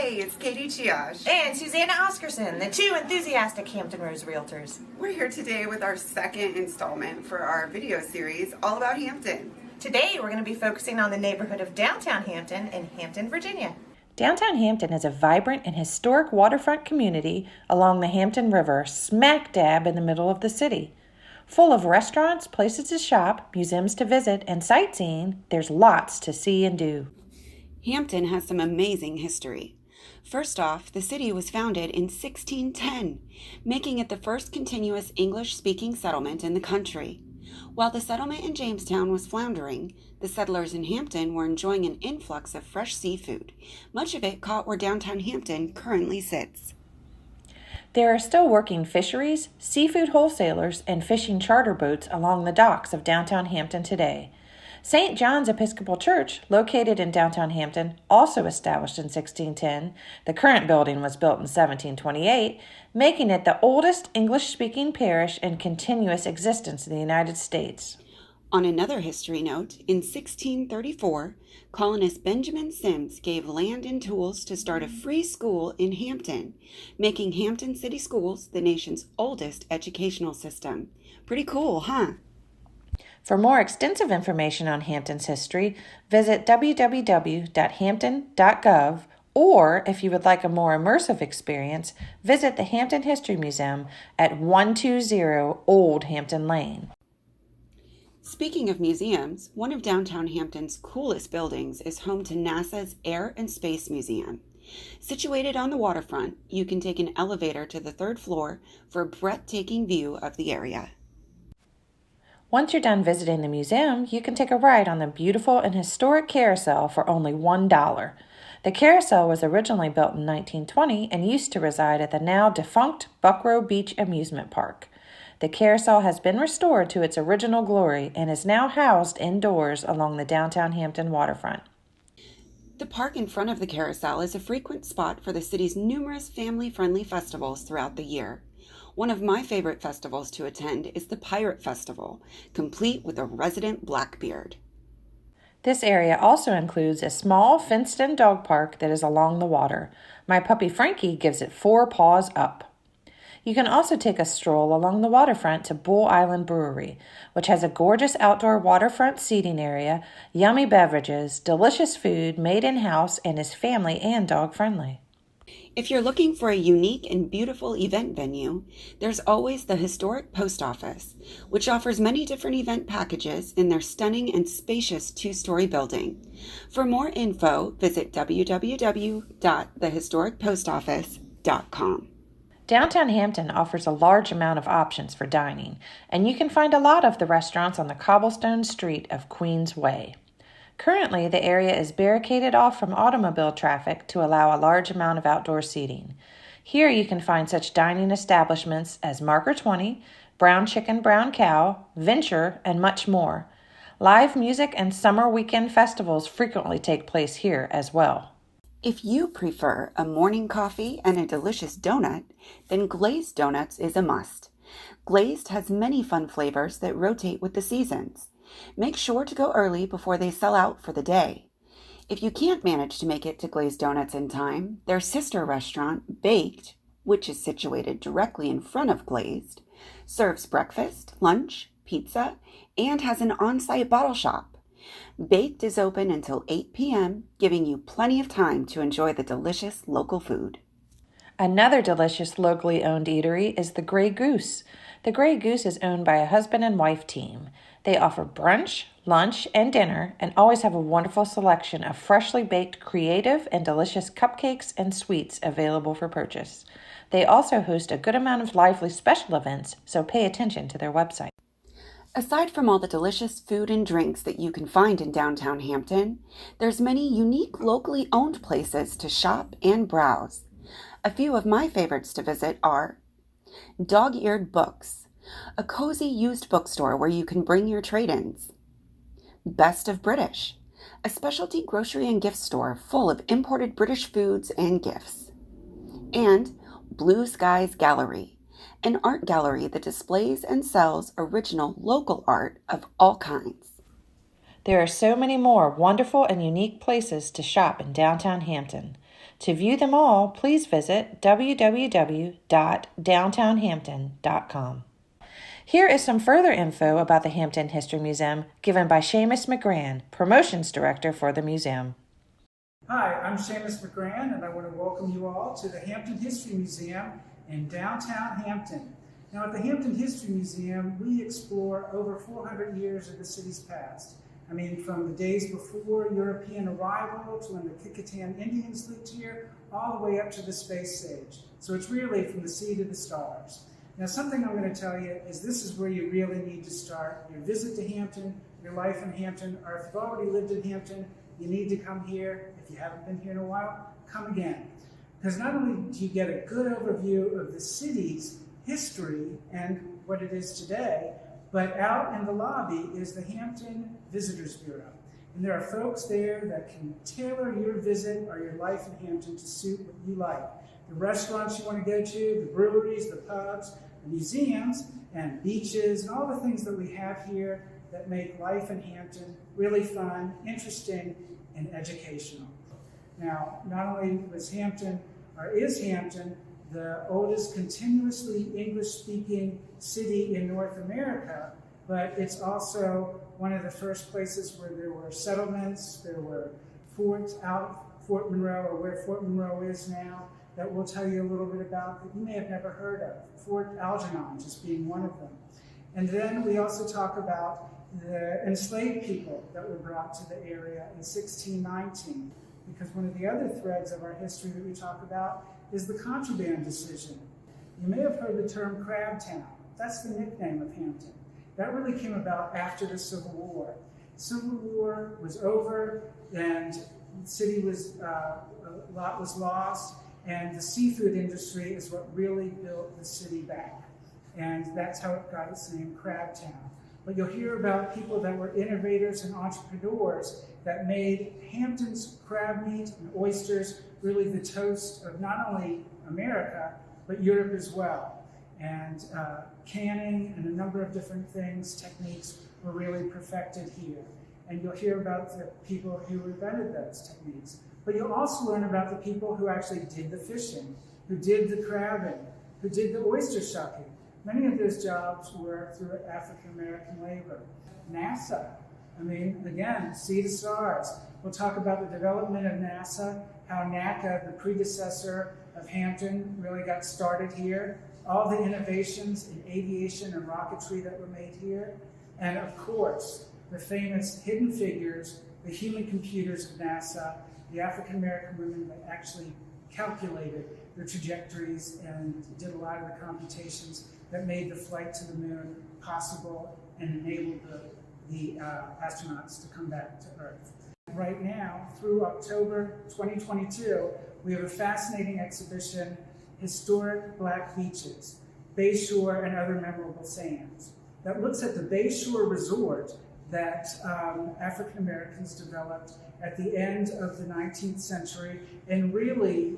Hey, it's KatieCRealtor. And Susannah Oscarsson, the two enthusiastic Hampton Roads Realtors. We're here today with our second installment for our video series all about Hampton. Today we're going to be focusing on the neighborhood of downtown Hampton in Hampton, Virginia. Downtown Hampton is a vibrant and historic waterfront community along the Hampton River, smack dab in the middle of the city. Full of restaurants, places to shop, museums to visit, and sightseeing, there's lots to see and do. Hampton has some amazing history. First off, the city was founded in 1610, making it the first continuous English-speaking settlement in the country. While the settlement in Jamestown was floundering, the settlers in Hampton were enjoying an influx of fresh seafood, much of it caught where downtown Hampton currently sits. There are still working fisheries, seafood wholesalers, and fishing charter boats along the docks of downtown Hampton today. St. John's Episcopal Church, located in downtown Hampton, also established in 1610, the current building was built in 1728, making it the oldest English-speaking parish in continuous existence in the United States. On another history note, in 1634, colonist Benjamin Sims gave land and tools to start a free school in Hampton, making Hampton City Schools the nation's oldest educational system. Pretty cool, huh? For more extensive information on Hampton's history, visit www.hampton.gov, or if you would like a more immersive experience, visit the Hampton History Museum at 120 Old Hampton Lane. Speaking of museums, one of downtown Hampton's coolest buildings is home to NASA's Air and Space Museum. Situated on the waterfront, you can take an elevator to the third floor for a breathtaking view of the area. Once you're done visiting the museum, you can take a ride on the beautiful and historic carousel for only $1. The carousel was originally built in 1920 and used to reside at the now defunct Buckrow Beach Amusement Park. The carousel has been restored to its original glory and is now housed indoors along the downtown Hampton waterfront. The park in front of the carousel is a frequent spot for the city's numerous family-friendly festivals throughout the year. One of my favorite festivals to attend is the Pirate Festival, complete with a resident Blackbeard. This area also includes a small fenced-in dog park that is along the water. My puppy Frankie gives it 4 paws up. You can also take a stroll along the waterfront to Bull Island Brewery, which has a gorgeous outdoor waterfront seating area, yummy beverages, delicious food made in-house, and is family and dog-friendly. If you're looking for a unique and beautiful event venue, there's always the historic post office, which offers many different event packages in their stunning and spacious 2-story building. For more info, visit www.thehistoricpostoffice.com. Downtown Hampton offers a large amount of options for dining, and you can find a lot of the restaurants on the cobblestone street of Queens Way. Currently, the area is barricaded off from automobile traffic to allow a large amount of outdoor seating. Here you can find such dining establishments as Marker 20, Brown Chicken, Brown Cow, Venture, and much more. Live music and summer weekend festivals frequently take place here as well. If you prefer a morning coffee and a delicious donut, then Glazed Donuts is a must. Glazed has many fun flavors that rotate with the seasons. Make sure to go early before they sell out for the day. If you can't manage to make it to Glazed Donuts in time, their sister restaurant, Baked, which is situated directly in front of Glazed, serves breakfast, lunch, pizza, and has an on-site bottle shop. Baked is open until 8 p.m., giving you plenty of time to enjoy the delicious local food. Another delicious locally owned eatery is the Grey Goose. The Grey Goose is owned by a husband and wife team. They offer brunch, lunch, and dinner, and always have a wonderful selection of freshly baked, creative, and delicious cupcakes and sweets available for purchase. They also host a good amount of lively special events, so pay attention to their website. Aside from all the delicious food and drinks that you can find in downtown Hampton, there's many unique locally owned places to shop and browse. A few of my favorites to visit are Dog-Eared Books, a cozy used bookstore where you can bring your trade-ins. Best of British, a specialty grocery and gift store full of imported British foods and gifts. And Blue Skies Gallery, an art gallery that displays and sells original local art of all kinds. There are so many more wonderful and unique places to shop in downtown Hampton. To view them all, please visit www.downtownhampton.com. Here is some further info about the Hampton History Museum given by Seamus McGrann, Promotions Director for the museum. Hi, I'm Seamus McGrann, and I want to welcome you all to the Hampton History Museum in downtown Hampton. Now, at the Hampton History Museum, we explore over 400 years of the city's past. I mean, from the days before European arrival to when the Cichosz Indians lived here, all the way up to the space age. So it's really from the sea to the stars. Now, something I'm going to tell you is this is where you really need to start your visit to Hampton, your life in Hampton, or if you've already lived in Hampton, you need to come here. If you haven't been here in a while, come again. Because not only do you get a good overview of the city's history and what it is today, but out in the lobby is the Hampton Visitors Bureau. And there are folks there that can tailor your visit or your life in Hampton to suit what you like. The restaurants you want to go to, the breweries, the pubs, the museums, and beaches, and all the things that we have here that make life in Hampton really fun, interesting, and educational. Now, not only was Hampton, or is Hampton, the oldest continuously English-speaking city in North America, but it's also one of the first places where there were settlements, there were forts out Fort Monroe, or where Fort Monroe is now, that we'll tell you a little bit about that you may have never heard of. Fort Algernon just being one of them. And then we also talk about the enslaved people that were brought to the area in 1619, because one of the other threads of our history that we talk about is the contraband decision. You may have heard the term Crabtown. That's the nickname of Hampton. That really came about after the Civil War. The Civil War was over, and the city was, a lot was lost, and the seafood industry is what really built the city back. And that's how it got its name, Crabtown. But you'll hear about people that were innovators and entrepreneurs that made Hampton's crab meat and oysters really the toast of not only America, but Europe as well. And canning and a number of different things, techniques, were really perfected here. And you'll hear about the people who invented those techniques. But you'll also learn about the people who actually did the fishing, who did the crabbing, who did the oyster shucking. Many of those jobs were through African-American labor. NASA, I mean, again, sea to stars. We'll talk about the development of NASA, how NACA, the predecessor of Hampton, really got started here, all the innovations in aviation and rocketry that were made here, and of course, the famous hidden figures, the human computers of NASA, the African-American women that actually calculated the trajectories and did a lot of the computations that made the flight to the moon possible and enabled the astronauts to come back to Earth. Right now, through October 2022, we have a fascinating exhibition, Historic Black Beaches, Bayshore and Other Memorable Sands, that looks at the Bayshore Resort that African Americans developed at the end of the 19th century and really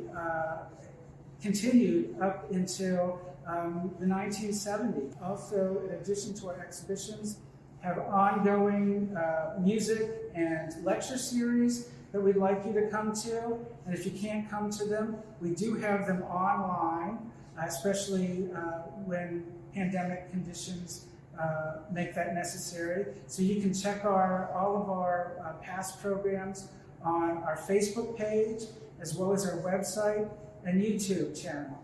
continued up until the 1970s. Also, in addition to our exhibitions, have ongoing music and lecture series that we'd like you to come to. And if you can't come to them, we do have them online, especially when pandemic conditions make that necessary. So you can check all of our past programs on our Facebook page, as well as our website and YouTube channel.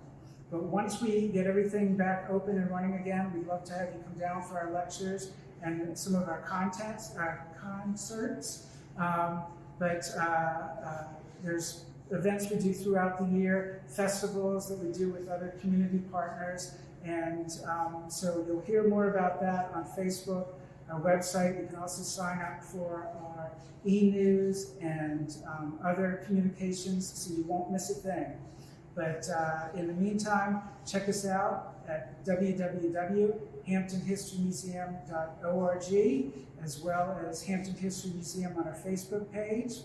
But once we get everything back open and running again, we'd love to have you come down for our lectures and some of our concerts. There's events we do throughout the year, festivals that we do with other community partners, and so you'll hear more about that on Facebook, our website. You can also sign up for our e-news and other communications so you won't miss a thing. But in the meantime, check us out at www.hamptonhistorymuseum.org, as well as Hampton History Museum on our Facebook page.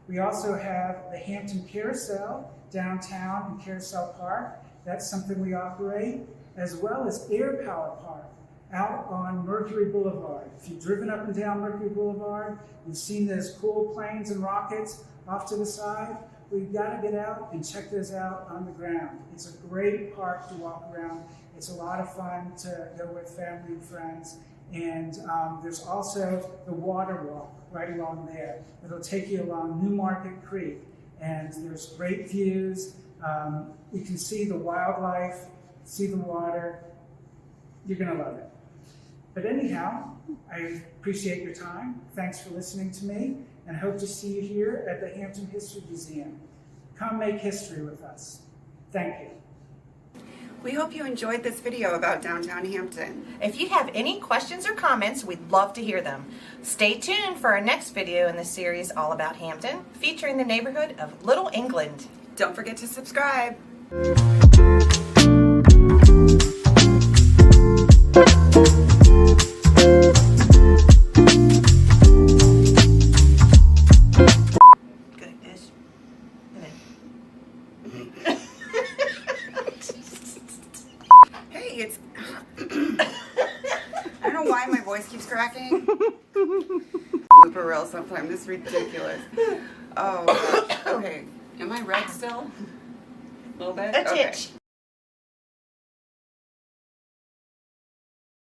We also have the Hampton Carousel downtown in Carousel Park. That's something we operate, as well as Air Power Park out on Mercury Boulevard. If you've driven up and down Mercury Boulevard, you've seen those cool planes and rockets off to the side. we've got to get out and check those out on the ground. It's a great park to walk around. It's a lot of fun to go with family and friends. And there's also the water walk right along there. It'll take you along Newmarket Creek, and there's great views. You can see the wildlife, see the water. You're going to love it. But anyhow, I appreciate your time. Thanks for listening to me, and hope to see you here at the Hampton History Museum. Come make history with us. Thank you. We hope you enjoyed this video about downtown Hampton. If you have any questions or comments, we'd love to hear them. Stay tuned for our next video in the series all about Hampton, featuring the neighborhood of Little England. Don't forget to subscribe. Good-ish. Hey, it's... I don't know why my voice keeps cracking. Blooper reel sometime. This is ridiculous. Oh, gosh. Okay. Am I red still? A little bit? A Okay. titch.